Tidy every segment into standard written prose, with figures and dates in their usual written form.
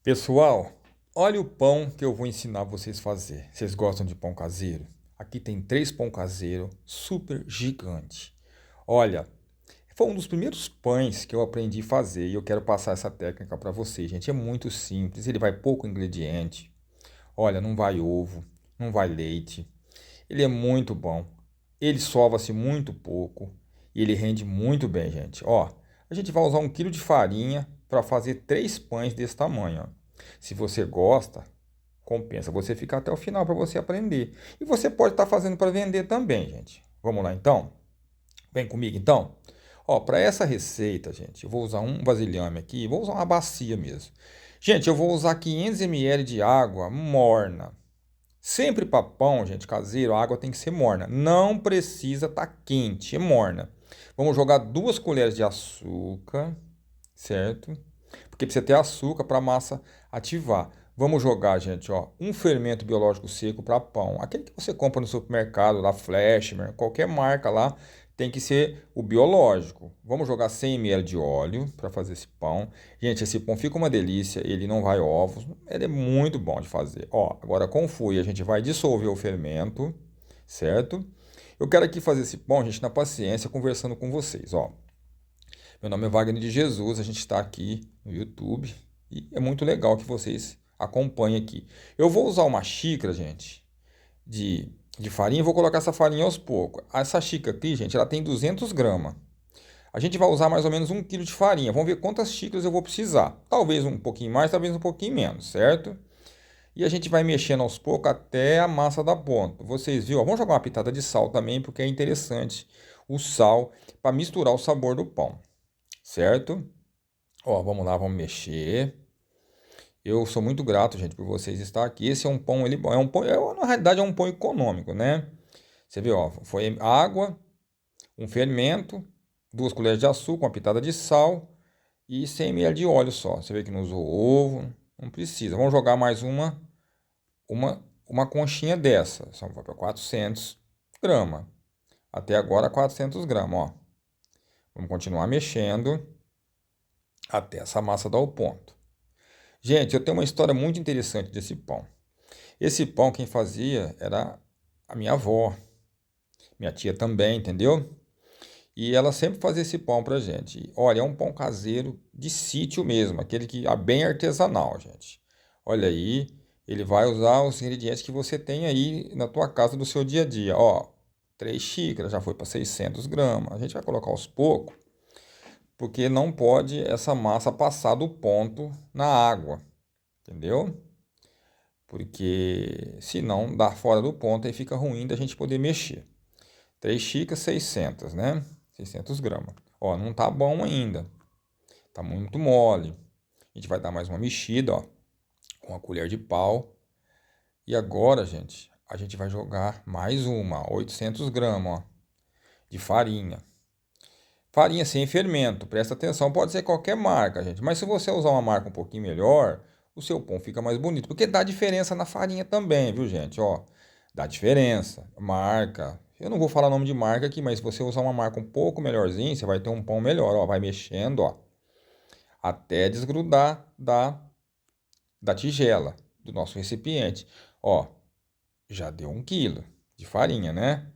Pessoal, olha o pão que eu vou ensinar vocês a fazer. Vocês gostam de pão caseiro? Aqui tem 3 pão caseiro super gigante. Olha, foi um dos primeiros pães que eu aprendi a fazer e eu quero passar essa técnica para vocês, gente. É muito simples, ele vai pouco ingrediente. Olha, não vai ovo, não vai leite. Ele é muito bom. Ele sova-se muito pouco e ele rende muito bem, gente. Ó, a gente vai usar 1 quilo de farinha para fazer 3 pães desse tamanho. Ó. Se você gosta, compensa você ficar até o final para você aprender. E você pode estar fazendo para vender também, gente. Vamos lá então? Vem comigo então? Ó, para essa receita, gente, eu vou usar um vasilhame aqui, vou usar uma bacia mesmo. Gente, eu vou usar 500 ml de água morna. Sempre para pão, gente, caseiro, a água tem que ser morna. Não precisa estar quente, é morna. Vamos jogar 2 colheres de açúcar, certo? Porque precisa ter açúcar para a massa ativar. Vamos jogar, gente, ó, um fermento biológico seco para pão. Aquele que você compra no supermercado, lá, Flashman, qualquer marca lá, tem que ser o biológico. Vamos jogar 100 ml de óleo para fazer esse pão. Gente, esse pão fica uma delícia, ele não vai ovos, ele é muito bom de fazer. Ó, agora com fui, a gente vai dissolver o fermento, certo? Eu quero aqui fazer esse pão, gente, na paciência, conversando com vocês, ó. Meu nome é Wagner de Jesus, a gente está aqui no YouTube e é muito legal que vocês acompanhem aqui. Eu vou usar uma xícara, gente, de farinha e vou colocar essa farinha aos poucos. Essa xícara aqui, gente, ela tem 200 gramas. A gente vai usar mais ou menos 1 quilo de farinha. Vamos ver quantas xícaras eu vou precisar. Talvez um pouquinho mais, talvez um pouquinho menos, certo? E a gente vai mexendo aos poucos até a massa dar ponto. Vocês viram? Vamos jogar uma pitada de sal também, porque é interessante o sal para misturar o sabor do pão, certo? Ó, vamos lá, vamos mexer. Eu sou muito grato, gente, por vocês estar aqui. Esse é um pão, ele é um pão, na realidade é um pão econômico, né? Você viu, ó, foi água, um fermento, 2 colheres de açúcar, uma pitada de sal e 100 ml de óleo só. Você vê que não usou ovo, não precisa. Vamos jogar mais uma conchinha dessa. Só vai para 400 gramas. Até agora 400 gramas, ó. Vamos continuar mexendo até essa massa dar o ponto. Gente, eu tenho uma história muito interessante desse pão. Esse pão quem fazia era a minha avó, minha tia também, entendeu? E ela sempre fazia esse pão pra gente. Olha, é um pão caseiro de sítio mesmo, aquele que é bem artesanal, gente. Olha aí, ele vai usar os ingredientes que você tem aí na tua casa do seu dia a dia. Ó, 3 xícaras, já foi para 600 gramas. A gente vai colocar aos poucos, porque não pode essa massa passar do ponto na água, entendeu? Porque senão dá fora do ponto e fica ruim da gente poder mexer. 3 xícaras, 600, né? 600 gramas. Ó, não tá bom ainda. Tá muito mole. A gente vai dar mais uma mexida, ó, com a colher de pau. E agora, gente, a gente vai jogar mais uma, 800 gramas, ó, de farinha. Farinha sem fermento, presta atenção, pode ser qualquer marca, gente. Mas se você usar uma marca um pouquinho melhor, o seu pão fica mais bonito. Porque dá diferença na farinha também, viu, gente? Ó, dá diferença. Marca. Eu não vou falar nome de marca aqui, mas se você usar uma marca um pouco melhorzinha, você vai ter um pão melhor, ó. Vai mexendo, ó, até desgrudar da tigela, do nosso recipiente. Ó, já deu 1 quilo de farinha, né?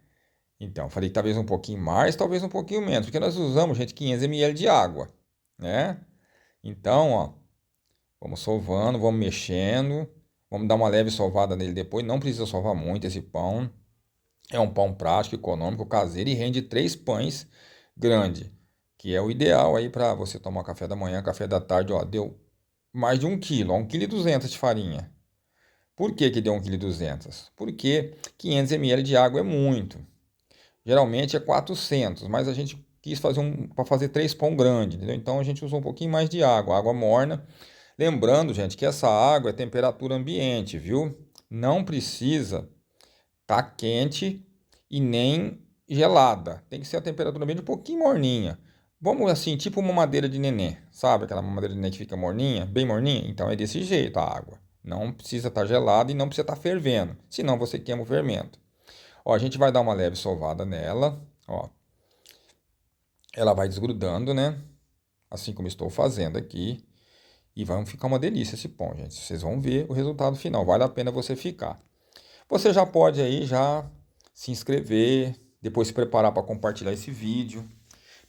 Então, falei que talvez um pouquinho mais, talvez um pouquinho menos, porque nós usamos, gente, 500 ml de água, né? Então, ó, vamos sovando, vamos mexendo, vamos dar uma leve sovada nele depois, não precisa sovar muito esse pão. É um pão prático, econômico, caseiro e rende 3 pães grande, que é o ideal aí para você tomar café da manhã, café da tarde, ó, deu mais de 1 quilo, ó, 1,2 kg de farinha. Por que que deu 1,2 kg? Porque 500 ml de água é muito. Geralmente é 400, mas a gente quis fazer para fazer 3 pão grande, entendeu? Então a gente usou um pouquinho mais de água, água morna. Lembrando, gente, que essa água é temperatura ambiente, viu? Não precisa tá quente e nem gelada. Tem que ser a temperatura ambiente um pouquinho morninha. Vamos assim, tipo uma madeira de neném, sabe? Aquela madeira de neném que fica morninha, bem morninha? Então é desse jeito a água. Não precisa estar gelada e não precisa estar fervendo, senão você queima o fermento. Ó, a gente vai dar uma leve sovada nela, ó. Ela vai desgrudando, né? Assim como estou fazendo aqui. E vai ficar uma delícia esse pão, gente. Vocês vão ver o resultado final. Vale a pena você ficar. Você já pode aí já se inscrever, depois se preparar para compartilhar esse vídeo,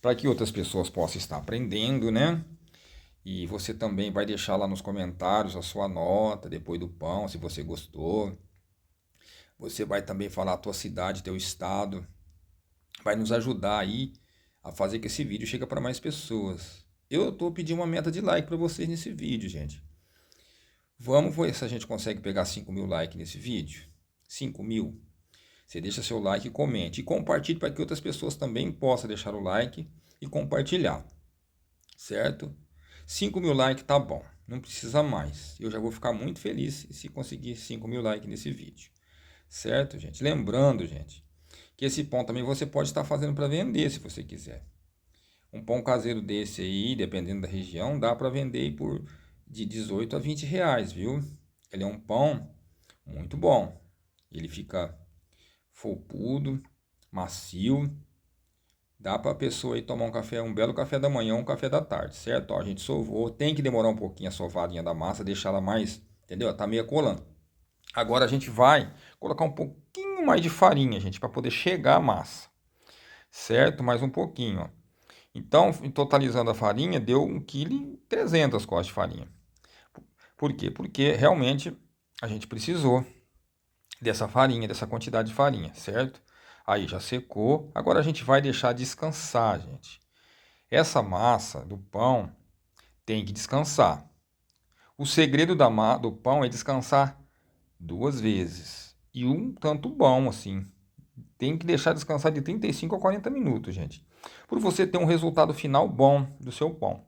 para que outras pessoas possam estar aprendendo, né? E você também vai deixar lá nos comentários a sua nota depois do pão, se você gostou. Você vai também falar a tua cidade, teu estado. Vai nos ajudar aí a fazer que esse vídeo chegue para mais pessoas. Eu estou pedindo uma meta de like para vocês nesse vídeo, gente. Vamos ver se a gente consegue pegar 5.000 likes nesse vídeo. 5.000. Você deixa seu like e comente. E compartilhe para que outras pessoas também possam deixar o like e compartilhar. Certo? 5.000 likes tá bom. Não precisa mais. Eu já vou ficar muito feliz se conseguir 5.000 likes nesse vídeo. Certo, gente? Lembrando, gente, que esse pão também você pode estar fazendo para vender se você quiser. Um pão caseiro desse aí, dependendo da região, dá para vender por de 18 a 20 reais, viu? Ele é um pão muito bom. Ele fica folpudo, macio. Dá para a pessoa aí tomar um café, um belo café da manhã, um café da tarde, certo? Ó, a gente sovou, tem que demorar um pouquinho a sovadinha da massa, deixar ela mais, entendeu? Tá meio colando. Agora a gente vai colocar um pouquinho mais de farinha, gente, para poder chegar a massa, certo? Mais um pouquinho, ó. Então, totalizando a farinha, deu 1,3 kg de farinha. Por quê? Porque realmente a gente precisou dessa farinha, dessa quantidade de farinha, certo? Aí já secou. Agora a gente vai deixar descansar, gente. Essa massa do pão tem que descansar. O segredo do pão é descansar 2 vezes. E um tanto bom, assim. Tem que deixar descansar de 35 a 40 minutos, gente. Para você ter um resultado final bom do seu pão.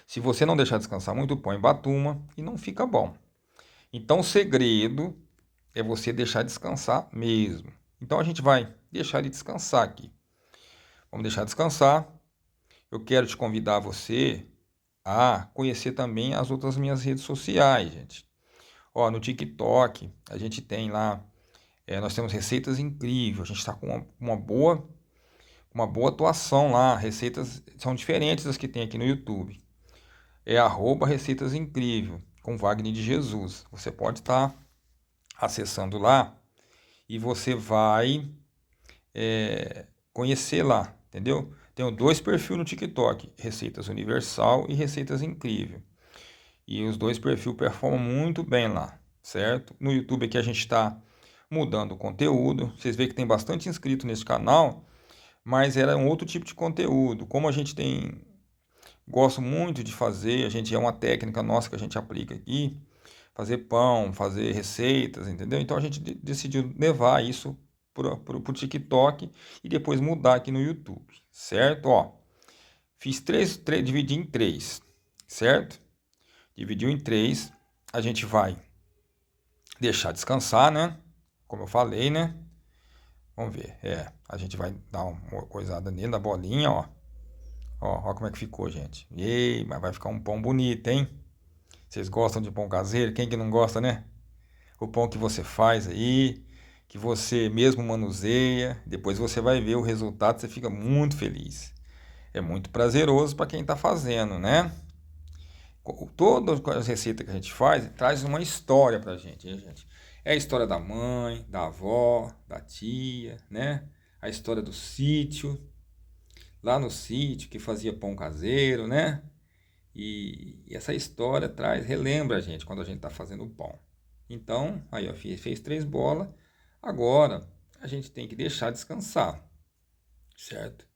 Se você não deixar descansar muito, o pão embatuma e não fica bom. Então o segredo é você deixar descansar mesmo. Então a gente vai deixar ele descansar aqui. Vamos deixar descansar. Eu quero te convidar você a conhecer também as outras minhas redes sociais, gente. Ó, no TikTok a gente tem lá, nós temos receitas incríveis. A gente está com uma boa atuação lá. Receitas são diferentes das que tem aqui no YouTube. É @receitas incrível com Wagner de Jesus. Você pode estar acessando lá e você vai conhecer lá, entendeu? Tenho 2 perfis no TikTok, Receitas Universal e Receitas Incrível. E os 2 perfis performam muito bem lá, certo? No YouTube aqui a gente está mudando o conteúdo. Vocês veem que tem bastante inscrito nesse canal, mas era um outro tipo de conteúdo. Como a gente gosto muito de fazer, a gente é uma técnica nossa que a gente aplica aqui, fazer pão, fazer receitas, entendeu? Então a gente decidiu levar isso pro TikTok e depois mudar aqui no YouTube, certo? Ó, fiz dividi em 3, certo? Dividiu em 3, a gente vai deixar descansar, né? Como eu falei, né? Vamos ver, a gente vai dar uma coisada nele, na bolinha, ó. Ó como é que ficou, gente. Ei, mas vai ficar um pão bonito, hein? Vocês gostam de pão caseiro? Quem que não gosta, né? O pão que você faz aí, que você mesmo manuseia, depois você vai ver o resultado, você fica muito feliz. É muito prazeroso para quem está fazendo, né? Todas as receitas que a gente faz traz uma história para a gente, hein, gente? É a história da mãe, da avó, da tia, né? A história do sítio, lá no sítio que fazia pão caseiro, né? E essa história relembra a gente quando a gente está fazendo o pão. Então, aí ó, fez 3 bolas. Agora a gente tem que deixar descansar, certo?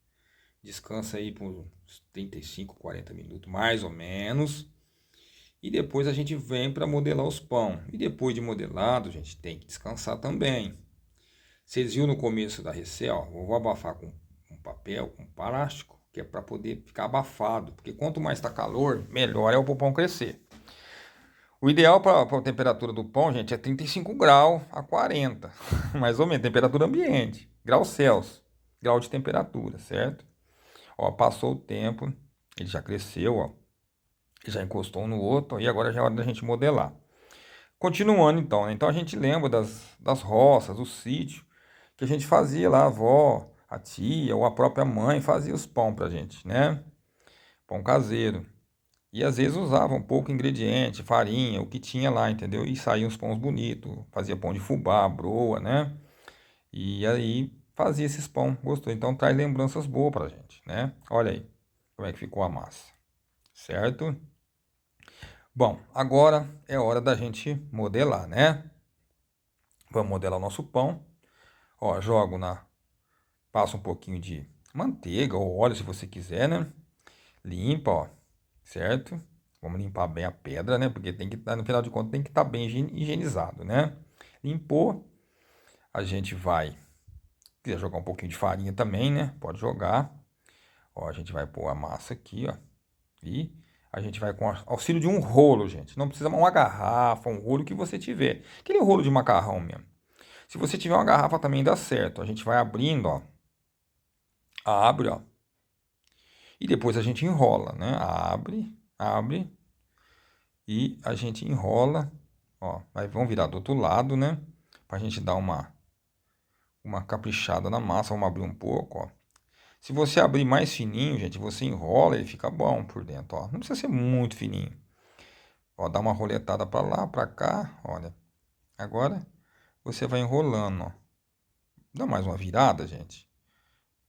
Descansa aí por uns 35, 40 minutos, mais ou menos. E depois a gente vem para modelar os pão. E depois de modelado, a gente tem que descansar também. Vocês viram no começo da receita, ó, eu vou abafar com um papel, com plástico, que é para poder ficar abafado. Porque quanto mais está calor, melhor é o pão crescer. O ideal para a temperatura do pão, gente, é 35 graus a 40, mais ou menos, temperatura ambiente, graus Celsius, grau de temperatura, certo? Ó, passou o tempo, ele já cresceu, ó, já encostou um no outro, e agora já é hora da gente modelar. Continuando então, né? Então a gente lembra das roças, do sítio, que a gente fazia lá, a avó, a tia ou a própria mãe fazia os pão pra gente, né? Pão caseiro. E às vezes usava um pouco ingrediente, farinha, o que tinha lá, entendeu? E saía uns pães bonitos, fazia pão de fubá, broa, né? E aí fazia esses pão gostoso. Então traz lembranças boas pra gente, né? Olha aí como é que ficou a massa, certo? Bom, agora é hora da gente modelar, né? Vamos modelar o nosso pão. Ó, passo um pouquinho de manteiga ou óleo se você quiser, né? Limpa, ó, certo? Vamos limpar bem a pedra, né? Porque tem que no final de contas tem que estar bem higienizado, né? Limpou, a gente vai, se quiser jogar um pouquinho de farinha também, né? Pode jogar. Ó, a gente vai pôr a massa aqui, ó. E a gente vai com auxílio de um rolo, gente. Não precisa uma garrafa, um rolo que você tiver. Aquele rolo de macarrão mesmo. Se você tiver uma garrafa também dá certo. A gente vai abrindo, ó. Abre, ó. E depois a gente enrola, né? Abre e a gente enrola, ó. Vamos virar do outro lado, né? Pra gente dar uma caprichada na massa. Vamos abrir um pouco, ó. Se você abrir mais fininho, gente, você enrola, ele fica bom por dentro, ó. Não precisa ser muito fininho. Ó, dá uma roletada pra lá, pra cá, olha. Agora você vai enrolando, ó. Dá mais uma virada, gente.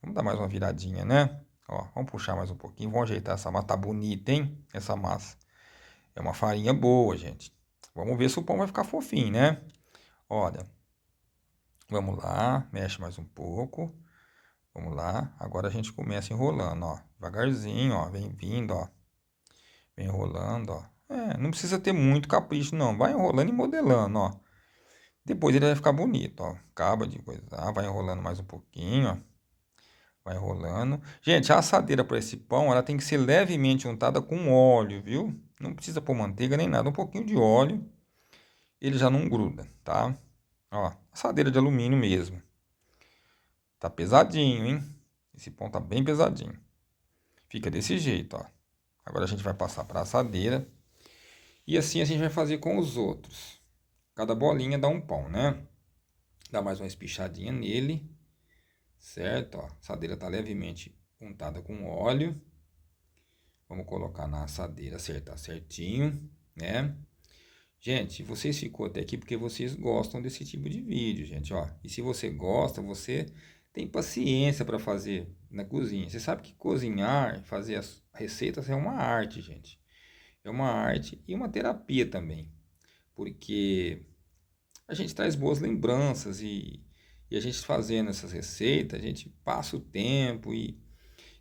Vamos dar mais uma viradinha, né? Ó, vamos puxar mais um pouquinho. Vamos ajeitar essa massa. Tá bonita, hein? Essa massa. É uma farinha boa, gente. Vamos ver se o pão vai ficar fofinho, né? Olha. Vamos lá. Mexe mais um pouco. Vamos lá. Agora a gente começa enrolando, ó. Devagarzinho, ó. Vem vindo, ó. Vem enrolando, ó. Não precisa ter muito capricho, não. Vai enrolando e modelando, ó. Depois ele vai ficar bonito, ó. Acaba de coisar. Vai enrolando mais um pouquinho, ó. Vai enrolando. Gente, a assadeira para esse pão, ela tem que ser levemente untada com óleo, viu? Não precisa pôr manteiga nem nada. Um pouquinho de óleo, ele já não gruda, tá? Ó, assadeira de alumínio mesmo. Tá pesadinho, hein? Esse pão tá bem pesadinho. Fica desse jeito, ó. Agora a gente vai passar para a assadeira. E assim a gente vai fazer com os outros. Cada bolinha dá um pão, né? Dá mais uma espichadinha nele. Certo, ó. A assadeira tá levemente untada com óleo. Vamos colocar na assadeira, acertar certinho, né? Gente, vocês ficou até aqui porque vocês gostam desse tipo de vídeo, gente, ó. E se você gosta, você tem paciência para fazer na cozinha. Você sabe que cozinhar, fazer as receitas é uma arte, gente. É uma arte e uma terapia também. Porque a gente traz boas lembranças e a gente fazendo essas receitas, a gente passa o tempo e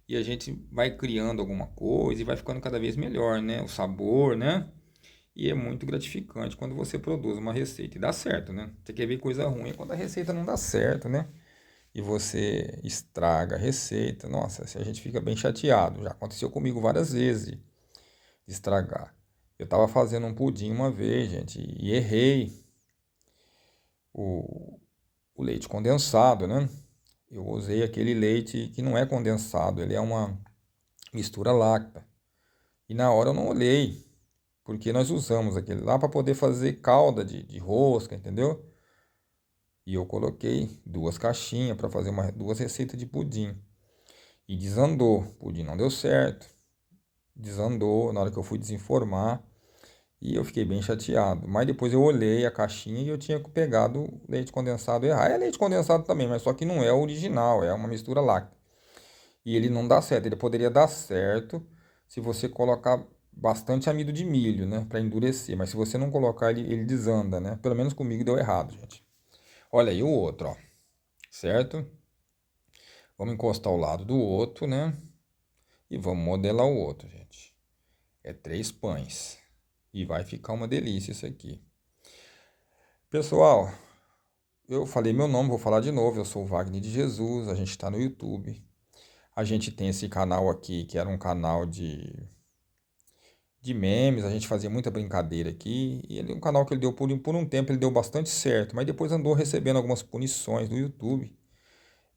a gente vai criando alguma coisa e vai ficando cada vez melhor, né? O sabor, né? E é muito gratificante quando você produz uma receita e dá certo, né? Você quer ver coisa ruim é quando a receita não dá certo, né? E você estraga a receita. Nossa, a gente fica bem chateado. Já aconteceu comigo várias vezes de estragar. Eu estava fazendo um pudim uma vez, gente, e errei o, o leite condensado, né? Eu usei aquele leite que não é condensado, ele é uma mistura láctea. E na hora eu não olhei, porque nós usamos aquele lá para poder fazer calda de rosca, entendeu? E eu coloquei duas caixinhas para fazer duas receitas de pudim. E desandou, o pudim não deu certo. Desandou na hora que eu fui desenformar e eu fiquei bem chateado. Mas depois eu olhei a caixinha e eu tinha pegado leite condensado errado. É leite condensado também, mas só que não é o original, é uma mistura láctea. E ele não dá certo. Ele poderia dar certo se você colocar bastante amido de milho, né? Para endurecer. Mas se você não colocar, ele desanda, né? Pelo menos comigo deu errado, gente. Olha aí o outro, ó. Certo? Vamos encostar ao lado do outro, né? E vamos modelar o outro, gente. É 3 pães. E vai ficar uma delícia isso aqui. Pessoal, eu falei meu nome, vou falar de novo. Eu sou o Wagner de Jesus. A gente está no YouTube. A gente tem esse canal aqui, que era um canal de memes, a gente fazia muita brincadeira aqui, e ele é um canal que ele deu por um tempo, ele deu bastante certo, mas depois andou recebendo algumas punições do YouTube,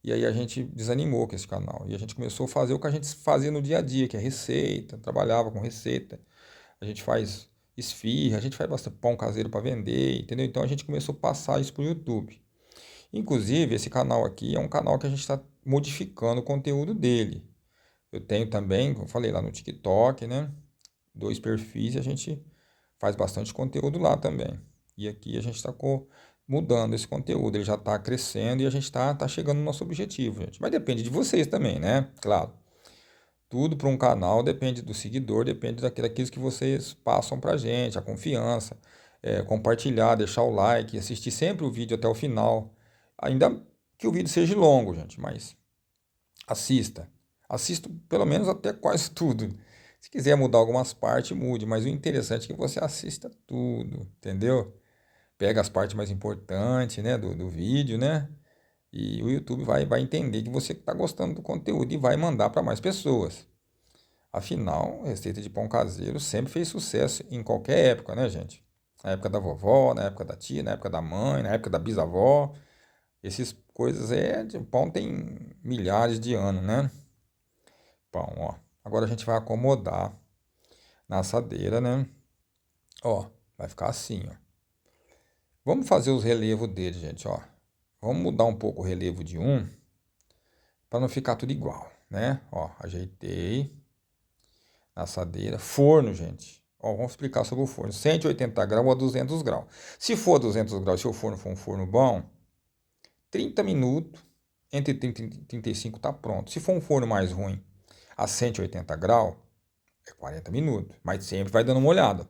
e aí a gente desanimou com esse canal, e a gente começou a fazer o que a gente fazia no dia a dia, que é receita, trabalhava com receita, a gente faz esfirra, a gente faz bastante pão caseiro para vender, entendeu? Então a gente começou a passar isso pro YouTube. Inclusive, esse canal aqui é um canal que a gente está modificando o conteúdo dele. Eu tenho também, como eu falei lá no TikTok, né? dois perfis e a gente faz bastante conteúdo lá também. E aqui a gente está mudando esse conteúdo, ele já está crescendo e a gente está chegando no nosso objetivo, gente. Mas depende de vocês também, né? Claro. Tudo para um canal depende do seguidor, depende daquilo que vocês passam para a gente, a confiança, compartilhar, deixar o like, assistir sempre o vídeo até o final. Ainda que o vídeo seja longo, gente, mas assista. Assista pelo menos até quase tudo. Se quiser mudar algumas partes, mude, mas o interessante é que você assista tudo, entendeu? Pega as partes mais importantes, né, do vídeo, né? E o YouTube vai entender que você está gostando do conteúdo e vai mandar para mais pessoas. Afinal, receita de pão caseiro sempre fez sucesso em qualquer época, né, gente? Na época da vovó, na época da tia, na época da mãe, na época da bisavó. Essas coisas o pão tem milhares de anos, né? Pão, ó. Agora a gente vai acomodar na assadeira, né? Ó, vai ficar assim, ó. Vamos fazer os relevos dele, gente, ó. Vamos mudar um pouco o relevo de um para não ficar tudo igual, né? Ó, ajeitei na assadeira. Forno, gente. Ó, vamos explicar sobre o forno. 180 graus a 200 graus. Se for 200 graus, se o forno for um forno bom, 30 minutos, entre 30 e 35 tá pronto. Se for um forno mais ruim, a 180 graus, é 40 minutos. Mas sempre vai dando uma olhada.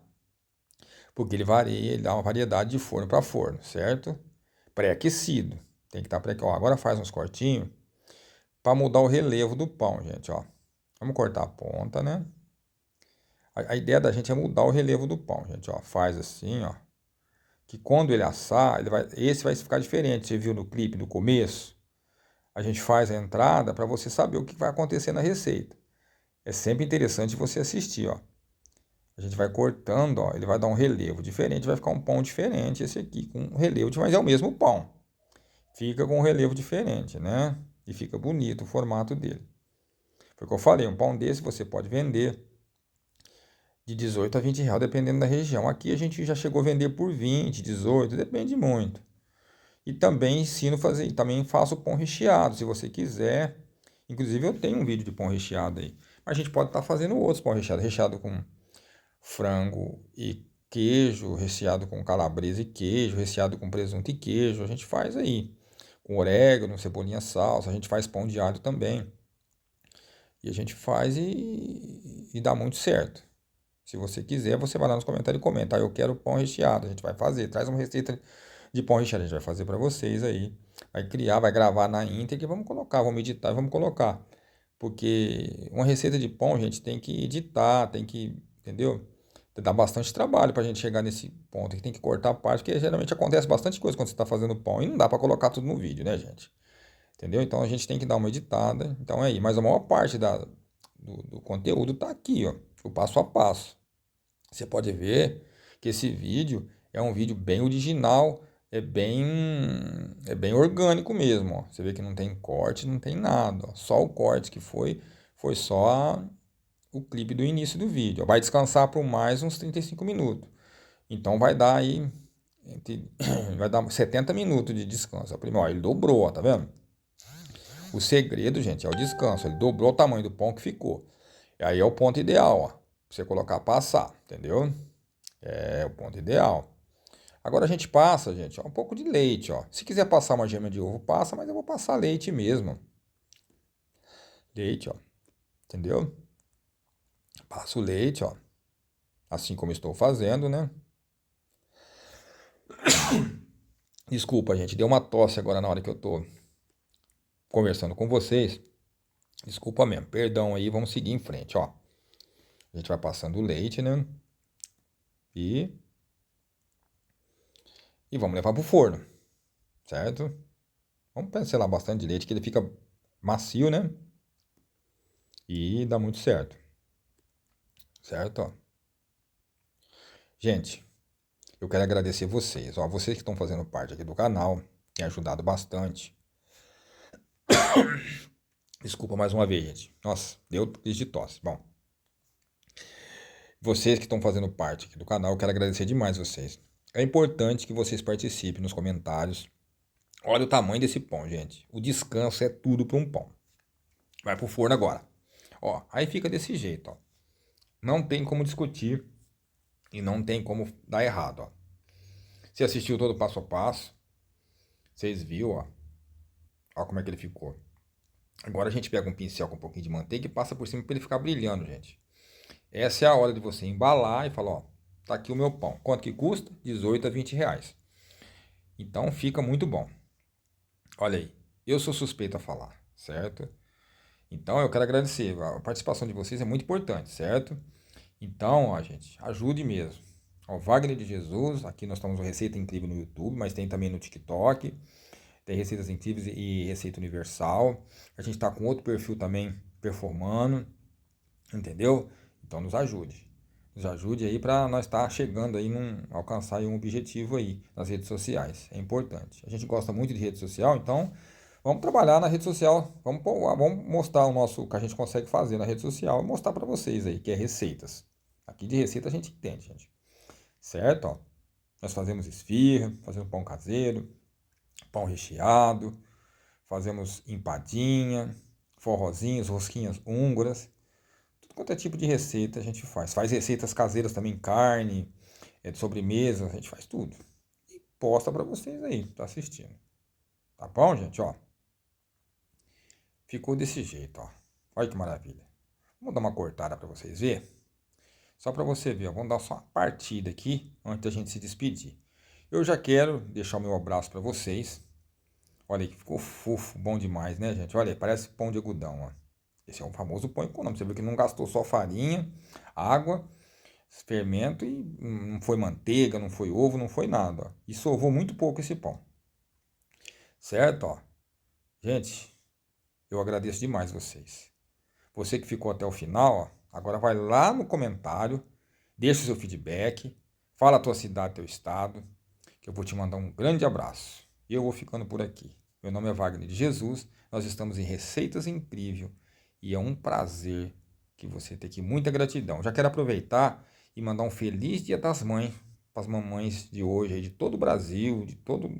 Porque ele varia, ele dá uma variedade de forno para forno, certo? Pré-aquecido. Tem que estar pré-aquecido. Agora faz uns cortinhos para mudar o relevo do pão, gente, ó. Vamos cortar a ponta, né? A ideia da gente é mudar o relevo do pão, gente, ó. Faz assim, ó. Que quando ele assar, esse vai ficar diferente. Você viu no clipe do começo? A gente faz a entrada para você saber o que vai acontecer na receita. É sempre interessante você assistir, ó. A gente vai cortando, ó. Ele vai dar um relevo diferente, vai ficar um pão diferente esse aqui, com um relevo, mas é o mesmo pão. Fica com um relevo diferente, né? E fica bonito o formato dele. Foi o que eu falei, um pão desse você pode vender de 18 a 20 reais, dependendo da região. Aqui a gente já chegou a vender por 20, 18, depende muito. E também ensino a fazer, também faço pão recheado, se você quiser. Inclusive eu tenho um vídeo de pão recheado aí. Mas a gente pode estar fazendo outros pão recheado, recheado com frango e queijo, recheado com calabresa e queijo, recheado com presunto e queijo. A gente faz aí com orégano, cebolinha, salsa. A gente faz pão de alho também. E a gente faz e dá muito certo. Se você quiser, você vai lá nos comentários e comenta. Eu quero pão recheado. A gente vai fazer. Traz uma receita de pão recheado. A gente vai fazer para vocês aí. Vai criar, vai gravar na íntegra e vamos colocar. Vamos editar e vamos colocar. Porque uma receita de pão, gente, tem que editar, tem que, entendeu? Dá bastante trabalho para a gente chegar nesse ponto. Que tem que cortar a parte, porque geralmente acontece bastante coisa quando você está fazendo pão. E não dá para colocar tudo no vídeo, né, gente? Entendeu? Então a gente tem que dar uma editada. Então é aí. Mas a maior parte do conteúdo tá aqui, ó. O passo a passo. Você pode ver que esse vídeo é um vídeo bem original, é bem orgânico mesmo, ó. Você vê que não tem corte, não tem nada, ó. Só o corte que foi só o clipe do início do vídeo, ó. Vai descansar por mais uns 35 minutos. Então vai dar aí vai dar 70 minutos de descanso. Ó, ele dobrou, ó, tá vendo? O segredo, gente, é o descanso. Ele dobrou o tamanho do pão que ficou. E aí é o ponto ideal, ó. Pra você colocar pra assar, entendeu? É o ponto ideal. Agora a gente passa, gente, ó, um pouco de leite, ó. Se quiser passar uma gema de ovo, passa, mas eu vou passar leite mesmo. Leite, ó. Entendeu? Passa o leite, ó. Assim como estou fazendo, né? Desculpa, gente. Deu uma tosse agora na hora que eu tô conversando com vocês. Desculpa mesmo. Perdão aí. Vamos seguir em frente, ó. A gente vai passando o leite, né? E vamos levar pro forno, certo? Vamos pincelar bastante de leite, que ele fica macio, né? E dá muito certo, certo? Ó. Gente, eu quero agradecer vocês, ó, vocês que estão fazendo parte aqui do canal, tem ajudado bastante. Desculpa mais uma vez, gente. Nossa, deu crise de tosse. Bom, vocês que estão fazendo parte aqui do canal, eu quero agradecer demais vocês. É importante que vocês participem nos comentários. Olha o tamanho desse pão, gente. O descanso é tudo para um pão. Vai pro forno agora. Ó, aí fica desse jeito, ó. Não tem como discutir e não tem como dar errado, ó. Você assistiu todo o passo a passo, vocês viram, ó. Ó como é que ele ficou. Agora a gente pega um pincel com um pouquinho de manteiga e passa por cima para ele ficar brilhando, gente. Essa é a hora de você embalar e falar, ó, tá aqui o meu pão. Quanto que custa? 18 a 20 reais. Então fica muito bom. Olha aí, eu sou suspeito a falar, certo? Então eu quero agradecer. A participação de vocês é muito importante, certo? Então, ó, gente, ajude mesmo. Ó, Wagner de Jesus, aqui nós estamos no Receita Incrível no YouTube, mas tem também no TikTok. Tem Receitas Incríveis e Receita Universal. A gente está com outro perfil também performando, entendeu? Então nos ajude. Nos ajude aí para nós estar chegando aí alcançar aí um objetivo aí nas redes sociais. É importante. A gente gosta muito de rede social, então vamos trabalhar na rede social. Vamos mostrar o que a gente consegue fazer na rede social e mostrar para vocês aí, que é receitas. Aqui de receita a gente entende, gente. Certo? Ó, nós fazemos esfirra, fazemos pão caseiro, pão recheado, fazemos empadinha, forrozinhos, rosquinhas húngaras, tudo quanto é tipo de receita a gente faz. Faz receitas caseiras também, carne, de sobremesa, a gente faz tudo. E posta para vocês aí, tá assistindo. Tá bom, gente? Ó, ficou desse jeito, ó. Olha que maravilha. Vamos dar uma cortada para vocês verem. Só para você ver, ó. Vamos dar só uma partida aqui antes da gente se despedir. Eu já quero deixar o meu abraço para vocês. Olha aí que ficou fofo, bom demais, né, gente? Olha aí, parece pão de algodão, ó. Esse é o famoso pão econômico. Você viu que não gastou só farinha, água, fermento e não foi manteiga, não foi ovo, não foi nada, ó. E sovou muito pouco esse pão. Certo, ó? Gente, eu agradeço demais vocês. Você que ficou até o final, ó, agora vai lá no comentário, deixa o seu feedback, fala a tua cidade, teu estado, que eu vou te mandar um grande abraço. E eu vou ficando por aqui. Meu nome é Wagner de Jesus, nós estamos em Receitas Incrível e é um prazer que você tenha aqui, muita gratidão. Já quero aproveitar e mandar um feliz Dia das Mães para as mamães de hoje, de todo o Brasil, de todo...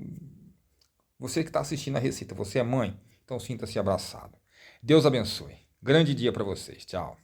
Você que está assistindo a receita, você é mãe? Então sinta-se abraçado. Deus abençoe. Grande dia para vocês. Tchau.